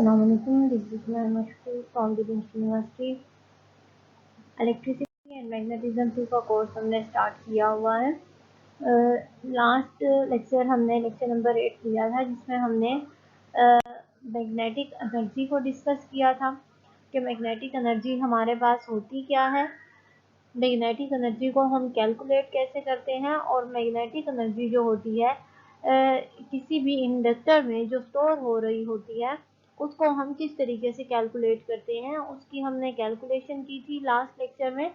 Assalamualaikum. This is Mashku from the university. Electricity and magnetism का course हमने start किया हुआ है। लास्ट लेक्चर हमने लेक्चर नंबर 8 लिया था, जिसमें हमने मैग्नेटिक एनर्जी को डिस्कस किया था कि मैग्नेटिक एनर्जी हमारे पास होती क्या है, मैग्नेटिक एनर्जी को हम कैलकुलेट कैसे करते हैं, और मैग्नेटिक एनर्जी जो होती है किसी भी इंडक्टर में जो स्टोर हो रही होती है उसको हम किस तरीके से कैलकुलेट करते हैं, उसकी हमने कैलकुलेशन की थी लास्ट लेक्चर में।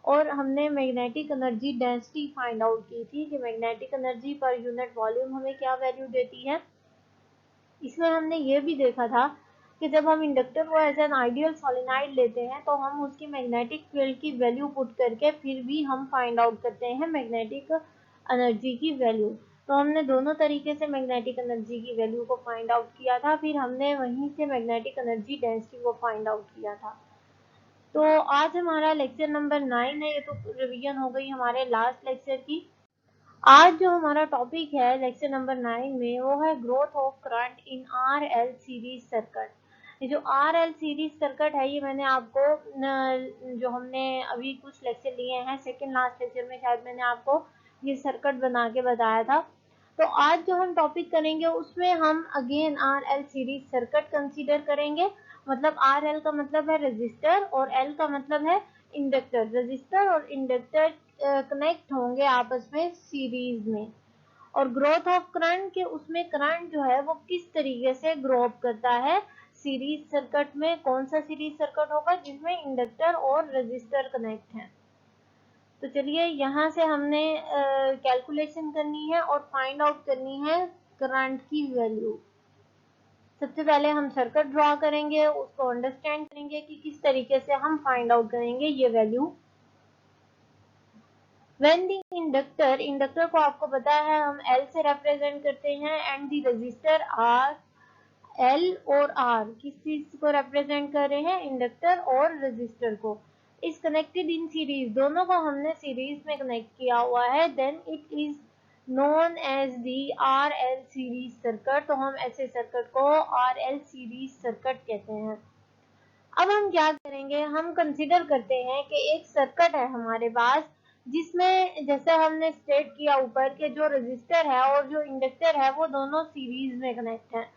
और हमने magnetic energy density find out की थी कि magnetic energy per unit volume हमें क्या वैल्यू देती है। इसमें हमने ये भी देखा था कि जब हम इंडक्टर को एज एन आइडियल सोलेनॉइड लेते हैं तो हम उसकी मैग्नेटिक फील्ड की वैल्यू पुट करके फिर भी हम फाइंड आउट करते हैं मैग्नेटिक एनर्जी की वैल्यू। तो हमने दोनों तरीके से मैग्नेटिक एनर्जी की वैल्यू को फाइंड आउट किया था, फिर हमने वहीं से मैग्नेटिक एनर्जी डेंसिटी को फाइंड आउट किया था। तो आज हमारा लेक्चर नंबर 9 है। ये तो रिवीजन हो गई हमारे लास्ट लेक्चर की। आज जो हमारा टॉपिक है लेक्चर नंबर 9 में वो है growth of current in RL series circuit. ये जो आरएल सीरीज सर्किट है ये मैंने आपको जो हमने अभी कुछ लेक्चर लिए हैं, सेकंड लास्ट लेक्चर में शायद मैंने आपको ये सर्किट बना के बताया था। तो आज जो हम टॉपिक करेंगे उसमें हम again RL series circuit consider करेंगे। मतलब आरएल का मतलब है रेजिस्टर और एल का मतलब है इंडक्टर। रेजिस्टर और इंडक्टर कनेक्ट होंगे आपस में सीरीज में। और ग्रोथ ऑफ करंट के उसमें करंट जो है वो किस तरीके से ग्रो अप करता है सीरीज सर्किट में। कौन सा सीरीज सर्किट होगा जिसमें इंडक्टर और रेजिस्टर कनेक्ट है। तो चलिए यहाँ से हमने कैलकुलेशन करनी है और फाइंड आउट करनी है करंट की वैल्यू। सबसे पहले हम सर्किट ड्रॉ करेंगे, उसको अंडरस्टैंड करेंगे कि किस तरीके से हम फाइंड आउट करेंगे ये value. When the inductor, inductor को आपको पता है हम L से रिप्रेजेंट करते हैं, and the register R, L और R किस चीज को रिप्रेजेंट कर रहे हैं, इंडक्टर और रजिस्टर को। इस कनेक्टेड इन सीरीज, दोनों को हमने सीरीज में कनेक्ट किया हुआ है। Then it is known as the RL series circuit. तो हम ऐसे सर्किट को RL सीरीज सर्किट कहते हैं। अब हम क्या करेंगे, हम कंसीडर करते हैं कि एक सर्किट है हमारे पास जिसमें जैसे हमने स्टेट किया ऊपर के जो रेजिस्टर है और जो इंडक्टर है वो दोनों सीरीज में कनेक्ट हैं।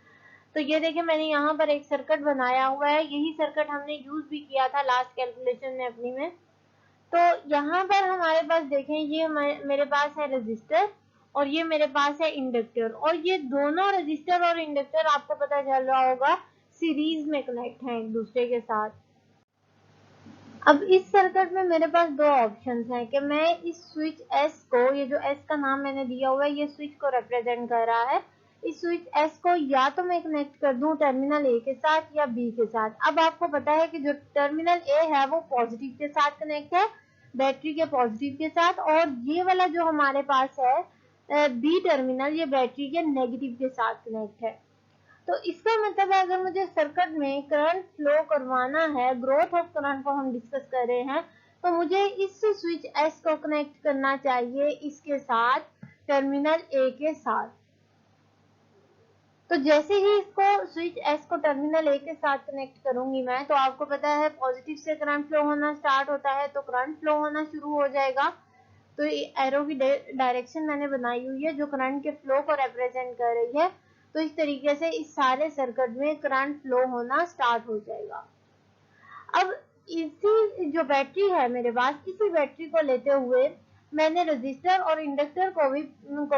तो ये देखिए मैंने यहाँ पर एक सर्किट बनाया हुआ है, यही सर्किट हमने यूज भी किया था लास्ट कैलकुलेशन में अपनी में। तो यहाँ पर हमारे पास देखें ये मेरे पास है रेजिस्टर और ये मेरे पास है इंडक्टर, और ये दोनों रेजिस्टर और इंडक्टर आपको पता चल रहा होगा सीरीज में कनेक्ट हैं एक दूसरे के साथ। अब इस सर्किट में मेरे पास दो ऑप्शंस हैं कि मैं इस स्विच एस को, ये जो एस का नाम मैंने दिया हुआ है ये स्विच को रिप्रेजेंट कर रहा है, इस स्विच एस को या तो मैं कनेक्ट कर दूं टर्मिनल ए के साथ या बी के साथ। अब आपको पता है कि जो टर्मिनल ए है वो पॉजिटिव के साथ कनेक्ट है, बैटरी के पॉजिटिव के साथ, और ये वाला जो हमारे पास है बी टर्मिनल, ये बैटरी के नेगेटिव के साथ कनेक्ट है। तो इसका मतलब है अगर मुझे सर्किट में करंट फ्लो करवाना है, ग्रोथ ऑफ करंट को हम डिस्कस कर रहे हैं, तो मुझे इस स्विच एस को कनेक्ट करना चाहिए इसके साथ, टर्मिनल ए के साथ। तो जैसे ही इसको स्विच एस को टर्मिनल ए के साथ कनेक्ट करूंगी मैं, तो आपको पता है पॉजिटिव से करंट फ्लो होना स्टार्ट होता है, तो करंट फ्लो होना शुरू हो जाएगा। तो एरो की डायरेक्शन मैंने बनाई हुई है जो करंट के फ्लो को रिप्रेजेंट कर रही है। तो इस तरीके से इस सारे सर्किट में करंट फ्लो होना स्टार्ट हो जाएगा। अब इसी जो बैटरी है मेरे पास, इसी बैटरी को लेते हुए मैंने रेजिस्टर और इंडक्टर को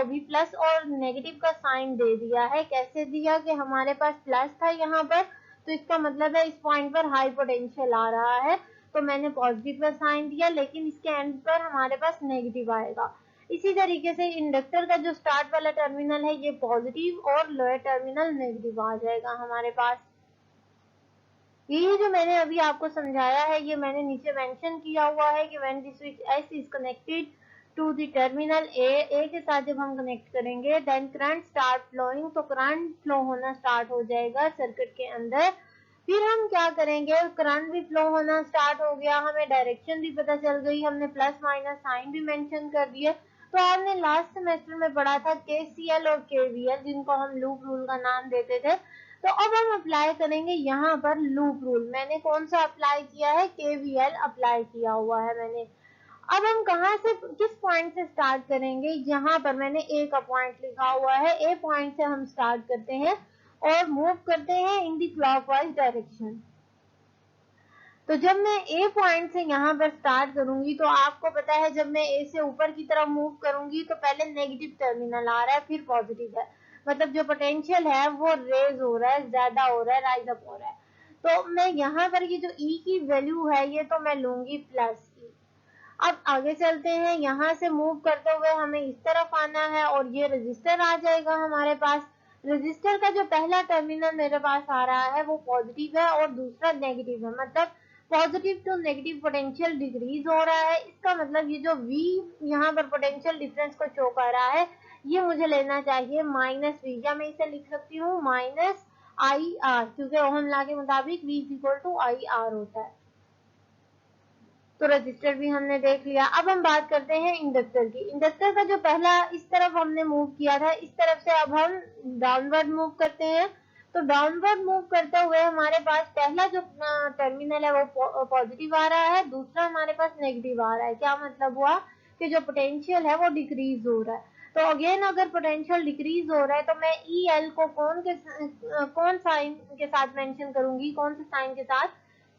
भी प्लस और नेगेटिव का साइन दे दिया है। कैसे दिया कि हमारे पास प्लस था यहाँ पर, तो इसका मतलब है इस पॉइंट पर हाई पोटेंशियल आ रहा है, तो मैंने पॉजिटिव का साइन दिया, लेकिन इसके एंड पर हमारे पास नेगेटिव आएगा। इसी तरीके से इंडक्टर का जो स्टार्ट वाला टर्मिनल है ये पॉजिटिव और लोअर टर्मिनल नेगेटिव आ जाएगा हमारे पास। ये जो मैंने अभी आपको समझाया है ये मैंने नीचे मेंशन किया हुआ है कि when the switch S is connected to the terminal A के साथ जब हम कनेक्ट करेंगे देन करंट स्टार्ट फ्लोइंग, तो करंट फ्लो होना स्टार्ट हो जाएगा सर्किट के अंदर। फिर हम क्या करेंगे, करंट भी फ्लो होना स्टार्ट हो गया, हमें डायरेक्शन भी पता चल गई, हमने प्लस माइनस साइन भी मेंशन कर दिए। तो आपने लास्ट सेमेस्टर में पढ़ा था केसीएल और केवीएल, जिनको हम लूप रूल का नाम देते थे। तो अब हम अप्लाई करेंगे यहाँ पर लूप रूल। मैंने कौन सा अप्लाई किया है, KVL अप्लाई किया हुआ है मैंने। अब हम कहाँ से, किस पॉइंट से स्टार्ट करेंगे, यहाँ पर मैंने ए का पॉइंट लिखा हुआ है, ए पॉइंट से हम स्टार्ट करते हैं और मूव करते हैं इन दी क्लॉकवाइज डायरेक्शन। तो जब मैं ए पॉइंट से यहाँ पर स्टार्ट करूंगी तो आपको पता है जब मैं ए से ऊपर की तरफ मूव करूंगी तो पहले नेगेटिव टर्मिनल आ रहा है, फिर पॉजिटिव है, मतलब जो पोटेंशियल है वो रेज हो रहा है, ज्यादा हो रहा है, राइज अप हो रहा है। तो मैं यहाँ पर ये जो ई की वैल्यू है ये तो मैं लूंगी प्लस ई। अब आगे चलते हैं, यहाँ से मूव करते हुए हमें इस तरफ आना है और ये रजिस्टर आ जाएगा हमारे पास। रजिस्टर का जो पहला टर्मिनल मेरे पास आ रहा है वो पॉजिटिव है और दूसरा नेगेटिव है, मतलब positive to negative potential decrease हो रहा है। इसका मतलब ये जो V यहाँ पर पोटेंशियल डिफरेंस को शो कर रहा है ये मुझे लेना चाहिए -V, या मैं इसे लिख सकती हूँ -IR, क्योंकि ओहम लॉ के मुताबिक V = IR होता है। तो रजिस्टर भी हमने देख लिया। अब हम बात करते हैं इंडक्टर की। इंडक्टर का जो पहला इस तरफ हमने मूव किया था, इस तरफ से अब हम डाउनवर्ड मूव करते हैं। तो डाउनवर्ड मूव करते हुए हमारे पास पहला जो टर्मिनल है वो पॉजिटिव आ रहा है, दूसरा हमारे पास नेगेटिव आ रहा है। क्या मतलब हुआ कि जो पोटेंशियल है वो डिक्रीज हो रहा है। तो अगेन अगर पोटेंशियल डिक्रीज हो रहा है तो मैं EL को कौन साइन के साथ मेंशन करूंगी, कौन से साइन के साथ,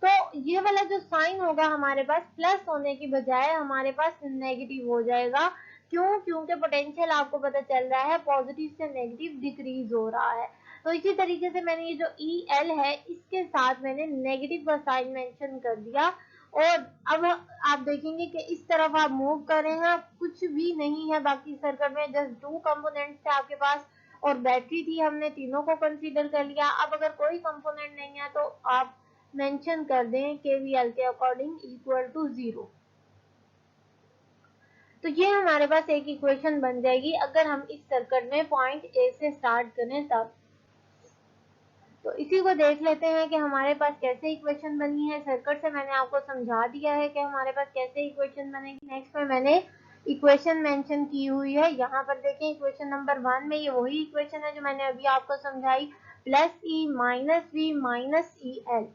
तो ये वाला जो साइन होगा हमारे पास प्लस होने की बजाय हमारे पास नेगेटिव हो जाएगा। क्यों? क्योंकि पोटेंशियल आपको पता चल रहा है पॉजिटिव से नेगेटिव डिक्रीज हो रहा है। तो इसी तरीके से मैंने ये जो EL है इसके साथ मैंने नेगेटिव का साइन मेंशन कर दिया। और अब आप देखेंगे कि इस तरफ आप मूव कर रहे हैं, कुछ भी नहीं है बाकी सर्किट में, जस्ट 2 कंपोनेंट्स थे आपके पास और बैटरी थी, हमने तीनों को कंसीडर कर लिया। अब अगर कोई कंपोनेंट नहीं है तो आप मेंशन कर दें KVL के अकॉर्डिंग =0। तो ये हमारे पास एक इक्वेशन बन जाएगी अगर हम इस सर्किट में पॉइंट ए से स्टार्ट करें तब। तो इसी को देख लेते हैं कि हमारे पास कैसे इक्वेशन बनी है। सर्किट से मैंने आपको समझा दिया है कि हमारे पास कैसे इक्वेशन बनेगी। नेक्स्ट में मैंने इक्वेशन मेंशन की हुई है, यहाँ पर देखें इक्वेशन नंबर 1 में ये वही इक्वेशन है जो मैंने अभी आपको समझाई, +E -V -EL।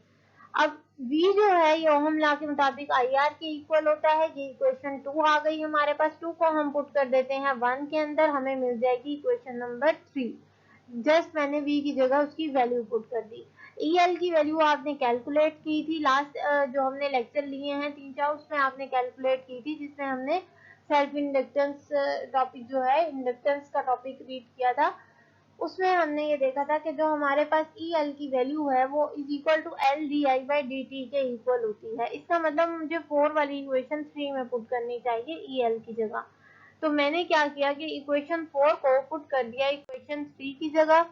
अब V जो है ये ओहम लॉ के मुताबिक IR के इक्वल होता है। ये इक्वेशन 2 आ गई हमारे पास, 2 को हम पुट कर देते हैं 1 के अंदर, हमें मिल जाएगी इक्वेशन नंबर 3। जस्ट मैंने V की जगह उसकी वैल्यू पुट कर दी। EL की वैल्यू आपने कैलकुलेट की थी लास्ट जो हमने लेक्चर लिए हैं 3-4, उसमें आपने कैलकुलेट की थी, जिसमें हमने सेल्फ इंडक्टेंस टॉपिक जो है इंडक्टेंस का टॉपिक रीड किया था। उसमें हमने ये देखा था कि जो हमारे पास EL की वैल्यू है वो =LdI/dt के इक्वल होती है। इसका मतलब मुझे 4 वाली इक्वेशन 3 में पुट करनी चाहिए EL की जगह। तो मैंने क्या किया कि इक्वेशन 4 को पुट कर दिया इक्वेशन 3 की जगह,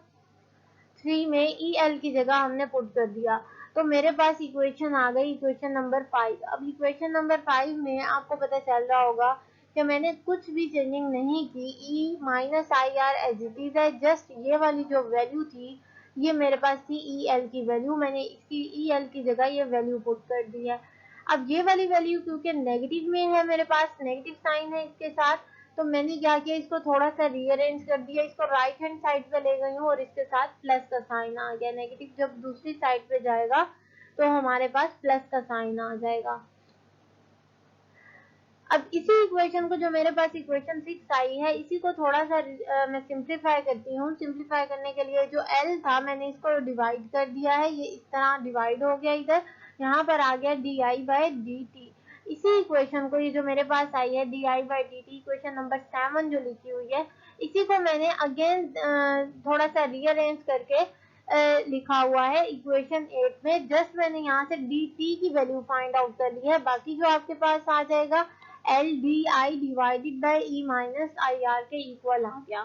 3 में EL की जगह हमने पुट कर दिया। तो मेरे पास इक्वेशन आ गई इक्वेशन नंबर 5। अब इक्वेशन नंबर 5 में आपको पता चल रहा होगा कि मैंने कुछ भी चेंजिंग नहीं की, E -IR as it is है। जस्ट ये वाली जो वैल्यू थी ये मेरे पास थी EL की वैल्यू, मैंने इसकी EL की जगह ये वैल्यू पुट कर दी है। अब ये वाली वैल्यू क्योंकि नेगेटिव में है, मेरे पास नेगेटिव साइन है इसके साथ, तो मैंने क्या किया इसको थोड़ा सा रीअरेंज कर दिया, इसको राइट हैंड साइड पे ले गई हूँ और इसके साथ प्लस का साइन आ गया। नेगेटिव जब दूसरी साइड पे जाएगा तो हमारे पास प्लस का साइन आ जाएगा। अब इसी इक्वेशन को जो मेरे पास इक्वेशन 6 आई है इसी को थोड़ा सा मैं सिंप्लीफाई करती हूँ। सिंप्लीफाई करने के लिए जो L था मैंने इसको डिवाइड कर दिया है, ये इस तरह डिवाइड हो गया, इधर यहाँ पर आ गया DI/dt। इसी इक्वेशन को ये जो मेरे पास आई है DI/dt इक्वेशन नंबर 7 जो लिखी हुई है, इसी को मैंने अगेन थोड़ा सा रीअरेंज करके लिखा हुआ है इक्वेशन 8 में। जस्ट मैंने यहाँ से dt की वैल्यू फाइंड आउट कर ली है, बाकी जो आपके पास आ जाएगा LDI/E -IR के इक्वल आ गया।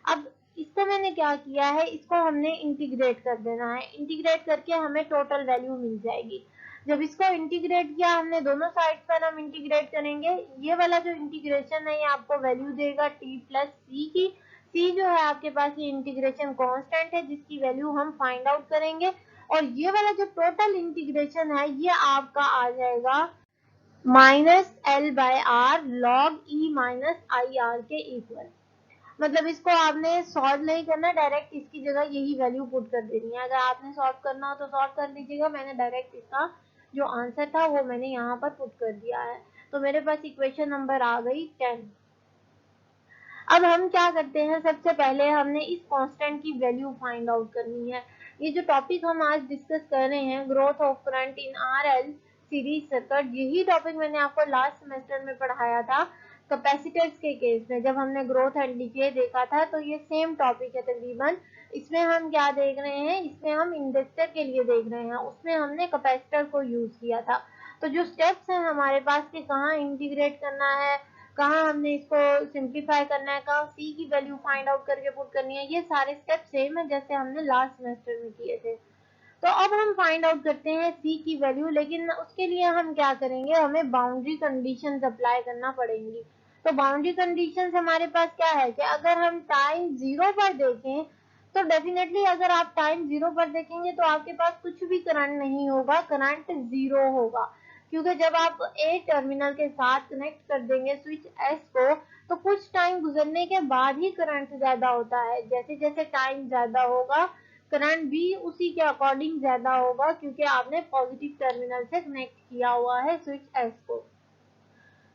अब इसको मैंने क्या किया है, इसको हमने इंटीग्रेट कर देना है। इंटीग्रेट करके हमें टोटल वैल्यू मिल जाएगी। जब इसको इंटीग्रेट किया हमने दोनों साइड पर हम इंटीग्रेट करेंगे, ये वाला जो इंटीग्रेशन है ये आपको वैल्यू देगा t+c की। c जो है आपके पास ये इंटीग्रेशन कांस्टेंट है जिसकी वैल्यू हम फाइंड आउट करेंगे, और ये वाला जो टोटल इंटीग्रेशन है ये आपका आ जाएगा -L/R log E -IR के इक्वल। मतलब इसको आपने सॉल्व नहीं करना, डायरेक्ट इसकी जगह यही वैल्यू पुट कर देनी है। अगर आपने सॉल्व करना हो तो सॉल्व कर लीजिएगा, मैंने डायरेक्ट इसका जो आंसर था वो मैंने यहाँ पर पुट कर दिया है। तो मेरे पास इक्वेशन नंबर आ गई 10। अब हम क्या करते हैं, सबसे पहले हमने इस कांस्टेंट की वैल्यू फाइंड आउट करनी है। ये जो टॉपिक हम आज डिस्कस कर रहे हैं, growth of current in RL series circuit, यही टॉपिक मैंने आपको लास्ट सेमेस्टर में पढ़ाया था कैपेसिटर्स के केस में, जब हमने ग्रोथ एंड डिके देखा था। तो ये सेम टॉपिक है तकरीबन। इसमें हम क्या देख रहे हैं, इसमें हम इंडक्टर के लिए देख रहे हैं, उसमें हमने कैपेसिटर को यूज किया था। तो जो स्टेप्स हैं हमारे पास कि कहाँ इंटीग्रेट करना है, कहाँ हमने इसको सिंप्लीफाई करना है, कहाँ सी की वैल्यू फाइंड आउट करके पुट करनी है, ये सारे स्टेप सेम है जैसे हमने लास्ट सेमेस्टर में किए थे। तो अब हम फाइंड आउट करते हैं सी की वैल्यू, लेकिन उसके लिए हम क्या करेंगे, हमें बाउंड्री कंडीशंस अप्लाई करना पड़ेंगी। तो बाउंड्री कंडीशंस हमारे पास क्या है कि अगर हम टाइम 0 पर देखें तो डेफिनेटली अगर आप टाइम 0 पर देखेंगे तो आपके पास कुछ भी करंट नहीं होगा, करंट 0 होगा। क्योंकि जब आप ए टर्मिनल के साथ कनेक्ट कर देंगे स्विच एस को, तो कुछ टाइम गुजरने के बाद ही करंट ज्यादा होता है। जैसे जैसे टाइम ज्यादा होगा करंट भी उसी के अकॉर्डिंग ज्यादा होगा, क्योंकि आपने पॉजिटिव टर्मिनल से कनेक्ट किया हुआ है स्विच एस को।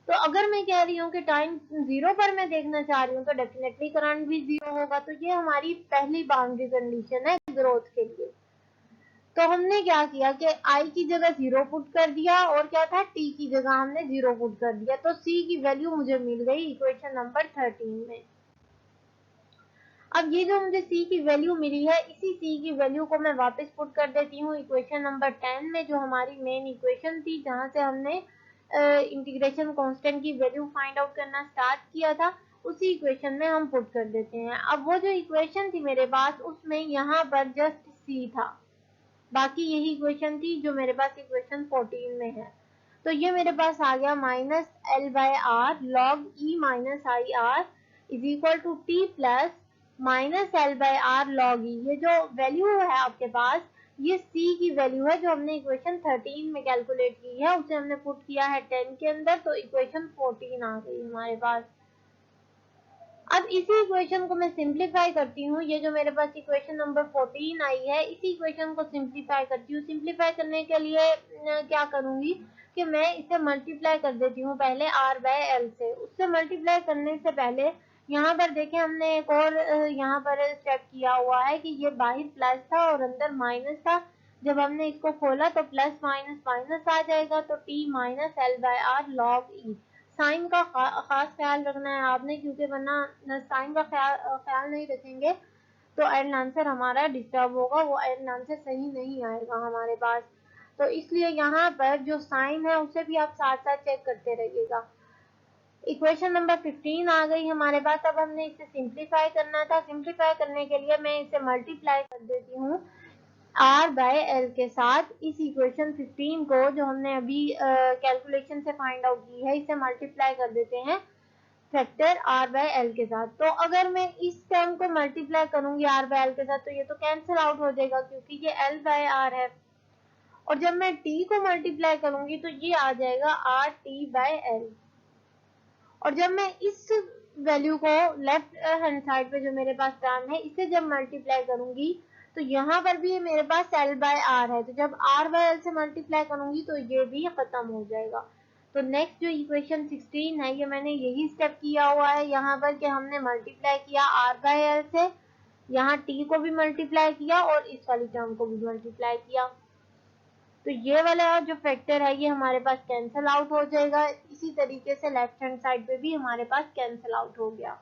तो अगर मैं कह रही हूँ कि टाइम 0 पर मैं देखना चाह रही हूँ तो डेफिनेटली करंट भी 0 होगा। तो ये हमारी पहली बाउंड्री कंडीशन है ग्रोथ के लिए। तो हमने क्या किया कि आई की जगह 0 पुट कर दिया और क्या था, टी की जगह हमने 0 पुट कर दिया। तो सी की वैल्यू मुझे मिल गई इक्वेशन नंबर 13 में। अब ये जो मुझे सी की वैल्यू मिली है, इसी सी की वैल्यू को मैं वापस पुट कर देती हूँ इक्वेशन नंबर 10 में, जो हमारी मेन इक्वेशन थी, जहां से हमने इंटीग्रेशन कांस्टेंट की वैल्यू फाइंड आउट करना स्टार्ट किया था। उसी इक्वेशन में हम पुट कर देते हैं। अब वो जो इक्वेशन थी मेरे पास, उसमें यहाँ पर जस्ट सी था, बाकी यही इक्वेशन थी जो मेरे पास इक्वेशन 14 में है। तो ये मेरे पास आ गया minus L by R log E minus I R is equal to T plus minus L by R log E. ये जो वैल्यू है आपके पास, ये सी की वैल्यू है जो हमने इक्वेशन 13 में कैलकुलेट की है, उसे हमने पुट किया है 10 के अंदर। तो इक्वेशन 14 आ गई हमारे पास। अब इसी इक्वेशन को मैं सिंप्लीफाई करती हूँ। ये जो मेरे पास इक्वेशन नंबर 14 आई है, इसी इक्वेशन को सिंप्लीफाई करती हूँ। सिंप्लीफाई करने के लिए क्या करूंगी कि मैं इसे मल्टीप्लाई कर देती हूँ पहले r बाय एल से। उससे मल्टीप्लाई करने से पहले यहाँ पर देखें, हमने एक और यहाँ पर स्टेप किया हुआ है कि ये बाहर प्लस था और अंदर माइनस था। जब हमने इसको खोला तो प्लस माइनस माइनस आ जाएगा, तो t minus L by R log E. Sine का खास ख्याल रखना है आपने, क्योंकि वरना साइन का ख्याल नहीं रखेंगे तो एंड आंसर हमारा डिस्टर्ब होगा, वो एंड आंसर सही नहीं आएगा हमारे पास। तो इसलिए यहाँ पर जो साइन है उसे भी आप साथ साथ चेक करते रहिएगा। इक्वेशन नंबर 15 आ गई हमारे पास। अब हमने इसे सिंप्लीफाई करना था। सिंप्लीफाई करने के लिए मैं इसे मल्टीप्लाई कर देती हूँ r बाय एल के साथ। इस इक्वेशन 15 को जो हमने अभी कैलकुलेशन से फाइंड आउट की है, इसे मल्टीप्लाई कर देते हैं फैक्टर r बाय एल के साथ। तो अगर मैं इस टर्म को मल्टीप्लाई करूंगी r बाय एल के साथ, तो ये तो कैंसिल आउट हो जाएगा क्योंकि ये l बाय r है। और जब मैं t को मल्टीप्लाई करूंगी तो ये आ जाएगा r t बाय एल। और जब मैं इस वैल्यू को लेफ्ट हैंड साइड पे जो मेरे पास टर्म है, इसे जब मल्टीप्लाई करूंगी तो यहाँ पर भी मेरे पास L बाय आर है। तो जब R बाय एल से मल्टीप्लाई करूंगी तो ये भी खत्म हो जाएगा। तो नेक्स्ट जो इक्वेशन 16 है, ये मैंने यही स्टेप किया हुआ है यहाँ पर कि हमने मल्टीप्लाई किया R बाय एल से, यहाँ t को भी मल्टीप्लाई किया और इस वाली टर्म को भी मल्टीप्लाई किया। तो ये वाला जो फैक्टर है ये हमारे पास कैंसिल आउट हो जाएगा। इसी तरीके से लेफ्ट हैंड साइड पे भी हमारे पास कैंसिल आउट हो गया।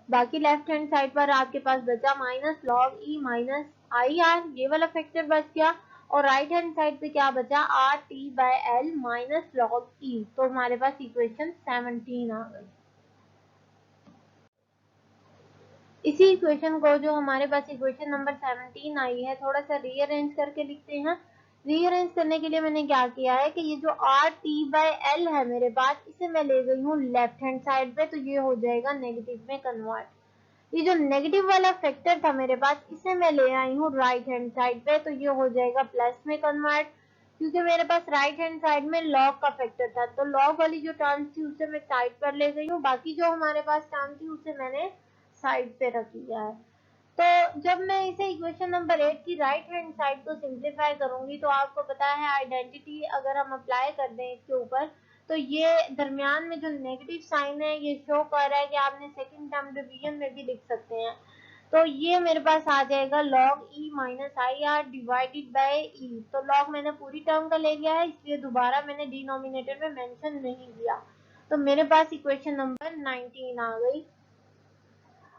बाकी लेफ्ट हैंड साइड पर आपके पास बचा minus log E minus I are, ये वाला फैक्टर बच गया। और राइट हैंड साइड पे क्या बचा, R T by L minus log E. तो हमारे पास इक्वेशन 17 आ गई। इसी इक्वेशन को जो हमारे पास इक्वेशन नंबर 17 आई है, थोड़ा सा रीअरेंज करके लिखते हैं। रीअरेंज करने के लिए मैंने क्या किया है कि ये जो आर टी बाय एल है मेरे पास, इसे मैं ले गई हूँ लेफ्ट हैंड साइड पे, तो ये हो जाएगा नेगेटिव में कन्वर्ट। ये जो नेगेटिव वाला फैक्टर था मेरे पास, इसे मैं ले आई हूँ राइट हैंड साइड पे, तो ये हो जाएगा प्लस में कन्वर्ट। क्योंकि मेरे पास राइट हैंड साइड में लॉग का फैक्टर था, तो लॉग वाली जो टर्म थी उसे मैं साइड पर ले गई हूँ, बाकी जो हमारे पास टर्म थी उसे मैंने साइड पे रख लिया है। तो जब मैं इसे इक्वेशन नंबर 8 की राइट हैंड साइड को सिंप्लीफाई करूंगी तो आपको पता है आइडेंटिटी अगर हम अप्लाई कर दें इसके ऊपर तो ये दरमियान में जो नेगेटिव साइन है ये शो कर रहा है कि आपने सेकंड टर्म डिवीजन में भी लिख सकते हैं। तो ये मेरे पास आ जाएगा log e minus I R divided by E. तो log मैंने पूरी टर्म का ले लिया है, इसलिए दोबारा मैंने डिनोमिनेटर में मेंशन नहीं किया। तो मेरे पास इक्वेशन नंबर 19 आ गई।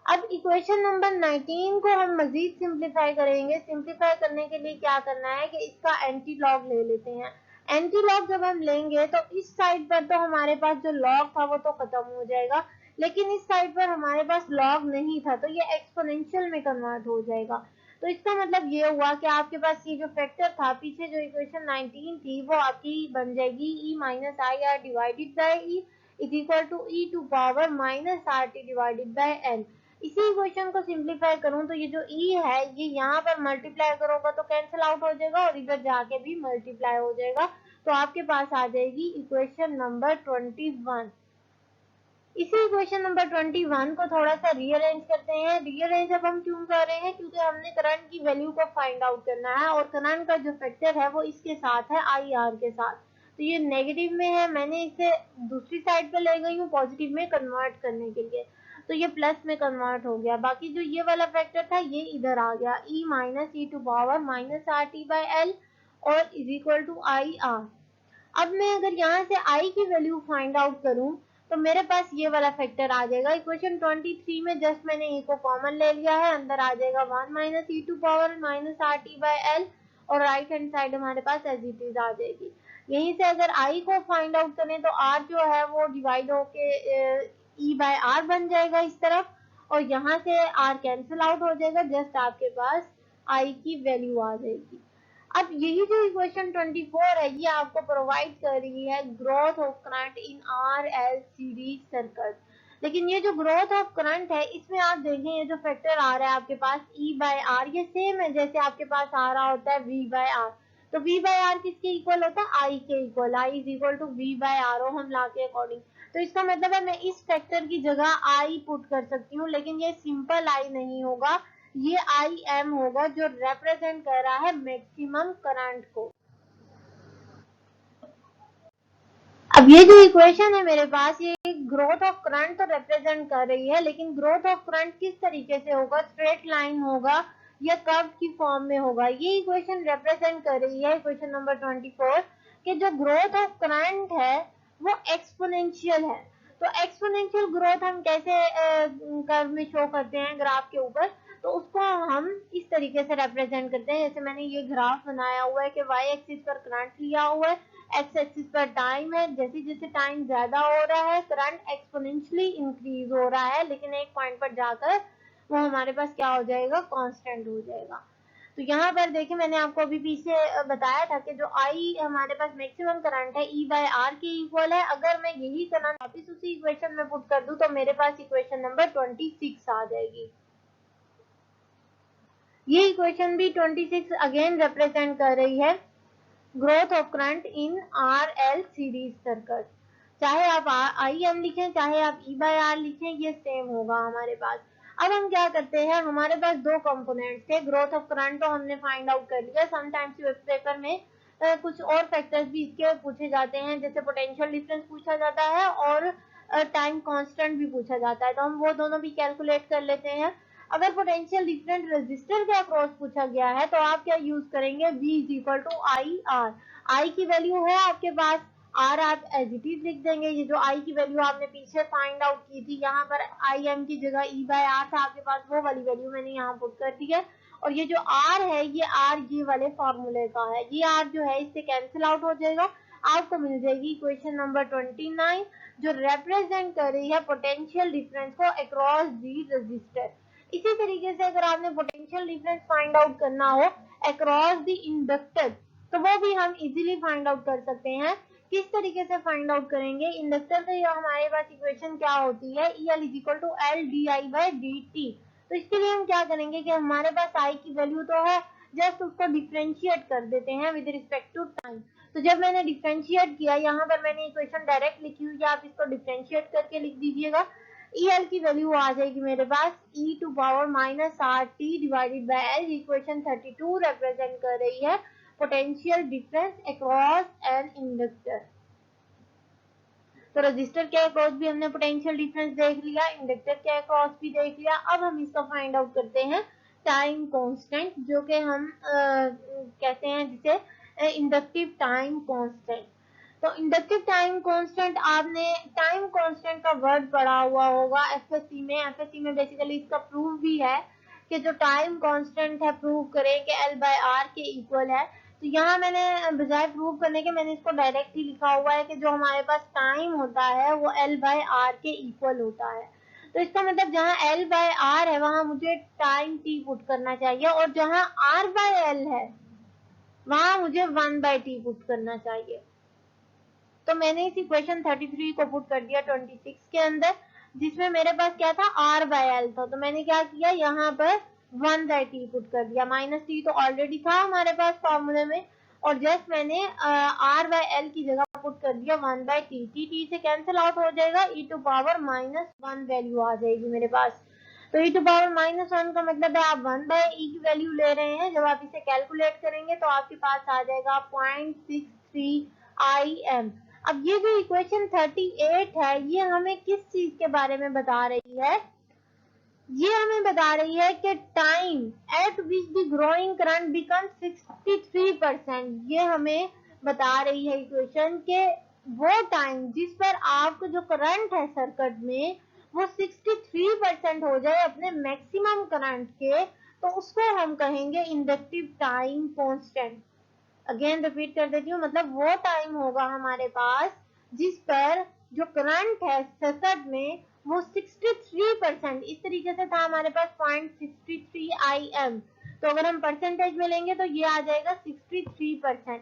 अब इक्वेशन नंबर 19 को हम मजीद सिंप्लीफाई करेंगे। सिंप्लीफाई करने के लिए क्या करना है कि इसका एंटी लॉग ले लेते हैं। एंटी लॉग जब हम लेंगे तो इस साइड पर तो हमारे पास जो लॉग था वो तो खत्म हो जाएगा, लेकिन इस साइड पर हमारे पास लॉग नहीं था तो ये एक्सपोनेंशियल में कन्वर्ट हो जाएगा। तो इसका मतलब ये हुआ कि आपके पास ये जो फैक्टर था पीछे जो इक्वेशन 19 थी वो आपकी बन जाएगी e minus I R divided by E is equal to e to power minus R T divided by N. इसी इक्वेशन को सिंप्लीफाई करूं तो ये जो e है ये यहाँ पर मल्टीप्लाई करोगा तो कैंसिल आउट हो जाएगा और इधर जाके भी मल्टीप्लाई हो जाएगा। तो आपके पास आ जाएगी इक्वेशन नंबर 21। इसी इक्वेशन नंबर 21 को थोड़ा सा रीअरेंज करते हैं। रीअरेंज अब हम क्यों कर रहे हैं, क्योंकि हमने करंट की वैल्यू को फाइंड आउट करना है और करंट का जो फैक्टर है वो इसके साथ है आई आर के साथ। तो ये नेगेटिव में है, मैंने इसे दूसरी साइड पे ले गई हूँ पॉजिटिव में कन्वर्ट करने के लिए, तो ये प्लस में कन्वर्ट हो गया। बाकी जो ये वाला फैक्टर था ये इधर आ गया e minus E to power minus R T by L और is equal to I R. अब मैं अगर यहाँ से i की वैल्यू फाइंड आउट करूं तो मेरे पास ये वाला फैक्टर आ जाएगा। इक्वेशन 23 में जस्ट मैंने e को कॉमन ले लिया है, अंदर आ जाएगा 1 minus E to power minus R T by L और राइट हैंड साइड हमारे पास एज इट इज आ जाएगी। यहीं से अगर i को फाइंड आउट करें तो r जो है वो डिवाइड होके e बाय r बन जाएगा इस तरफ, और यहाँ से r कैंसिल आउट हो जाएगा, जस्ट आपके पास i की वैल्यू आ जाएगी। अब यही जो इक्वेशन 24 है ये आपको प्रोवाइड कर रही है growth of current in R L series circuit. लेकिन ये जो ग्रोथ ऑफ करंट है इसमें आप देखें ये जो फैक्टर आ रहा है आपके पास e बाय आर ये सेम है जैसे आपके पास आ रहा होता है v बाय आर। तो v बाय आर किसके इक्वल होता है, i के equal, i is equal to v by R हम ला के अकॉर्डिंग। तो इसका मतलब है मैं इस फैक्टर की जगह i पुट कर सकती हूँ, लेकिन ये सिंपल i नहीं होगा, ये आई एम होगा जो रिप्रेजेंट कर रहा है मैक्सिमम करंट को। अब ये जो इक्वेशन है मेरे पास ये ग्रोथ ऑफ करंट तो रिप्रेजेंट कर रही है, लेकिन ग्रोथ ऑफ करंट किस तरीके से होगा, स्ट्रेट लाइन होगा या कर्व की फॉर्म में होगा, ये इक्वेशन रिप्रेजेंट कर रही है इक्वेशन नंबर 24 कि जो ग्रोथ ऑफ करंट है वो एक्सपोनेंशियल है। तो एक्सपोनेंशियल ग्रोथ हम कैसे कर्व में शो करते हैं ग्राफ के ऊपर, तो उसको हम इस तरीके से रिप्रेजेंट करते हैं। जैसे मैंने ये ग्राफ बनाया हुआ है कि वाई एक्सिस पर करंट लिया हुआ है, एक्स एक्सिस पर टाइम है, जैसे जैसे टाइम ज्यादा हो रहा है करंट एक्सपोनेंशियली इंक्रीज हो रहा है, लेकिन एक पॉइंट पर जाकर वो हमारे पास क्या हो जाएगा, कांस्टेंट हो जाएगा। तो यहाँ पर देखिए मैंने आपको अभी पीछे बताया था कि जो आई हमारे पास मैक्सिमम करंट है ई बाय आर के इक्वल है। अगर मैं यही करंट वापिस उसी इक्वेशन में पुट कर दूं तो मेरे पास इक्वेशन नंबर 26 आ जाएगी। ये इक्वेशन भी 26 अगेन रिप्रेजेंट कर रही है growth of current in R L series circuit. चाहे आप आई एम लिखें चाहे आप ई बाय आर लिखें ये सेम होगा हमारे पास। अब हम क्या करते हैं, हमारे पास दो कंपोनेंट्स थे, ग्रोथ ऑफ करंट तो हमने फाइंड आउट कर लिया। समटाइम्स पेपर में कुछ और फैक्टर्स भी इसके पूछे जाते हैं, जैसे पोटेंशियल डिफरेंस पूछा जाता है और टाइम कांस्टेंट भी पूछा जाता है, तो हम वो दोनों भी कैलकुलेट कर लेते हैं। अगर पोटेंशियल डिफरेंट रेजिस्टर के अक्रॉस पूछा गया है तो आप क्या यूज करेंगे, V is equal to I R. I की वैल्यू है आपके पास, आर आप एज इट इज लिख देंगे। ये जो आई की वैल्यू आपने पीछे फाइंड आउट की थी यहाँ पर आई एम की जगह ई बाय आर था आपके पास, वो वाली वैल्यू मैंने यहाँ पुट कर दी है। और ये जो आर है ये आर ये वाले फॉर्मूले का है, ये आर जो है इससे कैंसिल आउट हो जाएगा, आपको मिल जाएगी इक्वेशन नंबर 29 जो रिप्रेजेंट कर रही है पोटेंशियल डिफरेंस को अक्रॉस दी रेजिस्टर। इसी तरीके से अगर आपने पोटेंशियल डिफरेंस फाइंड आउट करना हो अक्रॉस द इंडक्टर तो वो भी हम इजीली फाइंड आउट कर सकते हैं। किस तरीके से फाइंड आउट करेंगे, इंडक्टर से हमारे पास इक्वेशन क्या होती है, EL is equal to L D I by D T. तो इसके लिए हम क्या करेंगे कि हमारे पास आई की वैल्यू तो है, जस्ट उसको डिफरेंशिएट कर देते हैं विद रिस्पेक्ट टू टाइम। तो जब मैंने डिफरेंशिएट किया, यहाँ पर मैंने इक्वेशन डायरेक्ट लिखी हुई है, आप इसको डिफरेंशिएट करके लिख दीजिएगा। EL की वैल्यू आ जाएगी मेरे पास e⁻⁻RT divided by L। Equation 32 represent कर रही है potential difference across an inductor. तो रजिस्टर के अक्रॉस भी हमने पोटेंशियल डिफरेंस देख लिया, इंडक्टर के अक्रॉस भी देख लिया। अब हम इसका फाइंड आउट करते हैं टाइम कांस्टेंट, जो कि हम कहते हैं जिसे इंडक्टिव टाइम कांस्टेंट। तो इंडक्टिव टाइम कांस्टेंट, आपने टाइम कांस्टेंट का वर्ड पढ़ा हुआ होगा एफएससी में। एफएससी में बेसिकली इसका प्रूफ भी है कि जो टाइम कांस्टेंट है प्रूव करें कि L/R के इक्वल है। तो यहाँ मैंने बजाय प्रूव करने के मैंने इसको डायरेक्ट ही लिखा हुआ है कि जो हमारे पास टाइम होता है वो L/R के इक्वल होता है। तो इसका मतलब जहाँ L/R है वहां मुझे टाइम T पुट करना चाहिए, और जहाँ R/L है वहां मुझे 1/T पुट करना चाहिए। तो मैंने इस इक्वेशन 33 को पुट कर दिया 26 के अंदर, जिसमें मेरे पास क्या था, R/L था। तो मैंने क्या किया, यहाँ पर 1/T पुट कर दिया। -T तो ऑलरेडी था हमारे पास फॉर्मूले में, और जस्ट मैंने R/L की जगह पुट कर दिया 1/T। T से कैंसिल आउट हो जाएगा, e⁻⁻1 वैल्यू आ जाएगी मेरे पास। तो e⁻⁻1 का मतलब है आप 1/E की वैल्यू ले रहे हैं। जब आप इसे कैलकुलेट करेंगे तो आपके पास आ जाएगा 0.63 IM। अब ये जो इक्वेशन 38 है, ये हमें किस चीज के बारे में बता रही है? ये हमें बता रही है कि time eight which the growing current become 63%। ये हमें बता रही है इक्वेशन के वो टाइम जिस पर आपको जो करंट है सर्किट में वो 63% हो जाए अपने मैक्सिमम करंट के, तो उसको हम कहेंगे inductive time constant. Again repeat कर देती हूँ, मतलब वो टाइम होगा हमारे पास जिस पर जो करंट है सर्किट में वो 63%, इस तरीके से था हमारे पास 0.63 IM। तो अगर हम परसेंटेज में लेंगे तो ये आ जाएगा 63%।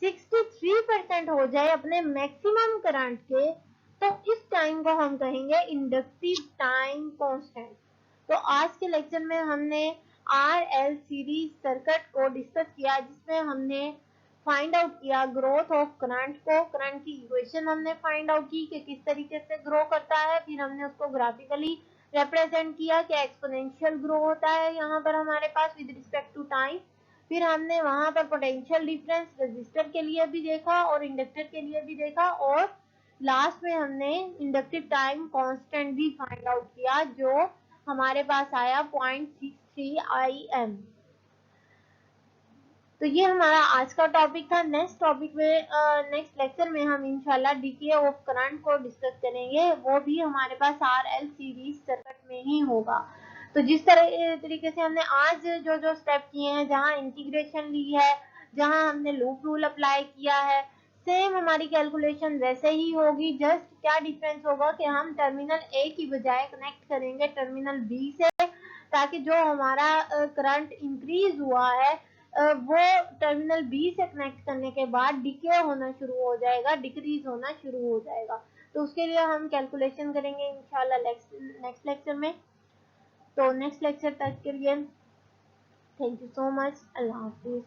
63% हो जाए अपने मैक्सिमम करंट के, तो इस टाइम को हम कहेंगे इंडक्टिव टाइम कांस्टेंट। तो आज के लेक्चर में हमने RL सीरीज सर्किट को डिस्कस किया, जिसमें हमने फाइंड आउट किया ग्रोथ ऑफ करंट को। करंट की इक्वेशन हमने फाइंड आउट की कि किस तरीके से ग्रो करता है, फिर हमने उसको ग्राफिकली रिप्रेजेंट किया कि एक्सपोनेंशियल ग्रो होता है यहाँ पर हमारे पास विद रिस्पेक्ट टू टाइम। फिर हमने वहां पर पोटेंशियल डिफरेंस रेजिस्टर के लिए भी देखा और इंडक्टर के लिए भी देखा, और लास्ट में हमने इंडक्टिव टाइम कांस्टेंट भी फाइंड आउट किया जो हमारे पास आया 0.63 IM। तो ये हमारा आज का टॉपिक था। नेक्स्ट टॉपिक में नेक्स्ट लेक्चर में हम इंशाल्लाह डीके ऑफ करंट को डिस्कस करेंगे, वो भी हमारे पास RL सीरीज सर्किट में ही होगा। तो जिस तरीके से हमने आज जो जो स्टेप किए हैं, जहां इंटीग्रेशन ली है, जहां हमने लूप रूल अप्लाई किया है, सेम हमारी कैलकुलेशन वैसे ही होगी। जस्ट क्या डिफरेंस होगा कि हम टर्मिनल A की बजाय कनेक्ट करेंगे टर्मिनल B से, ताकि जो हमारा करंट इंक्रीज हुआ है वो टर्मिनल बी से कनेक्ट करने के बाद डिके होना शुरू हो जाएगा, डिक्रीज होना शुरू हो जाएगा। तो उसके लिए हम कैलकुलेशन करेंगे इंशाल्लाह नेक्स्ट लेक्चर में। तो नेक्स्ट लेक्चर तक के लिए thank you so much. Allah Hafiz.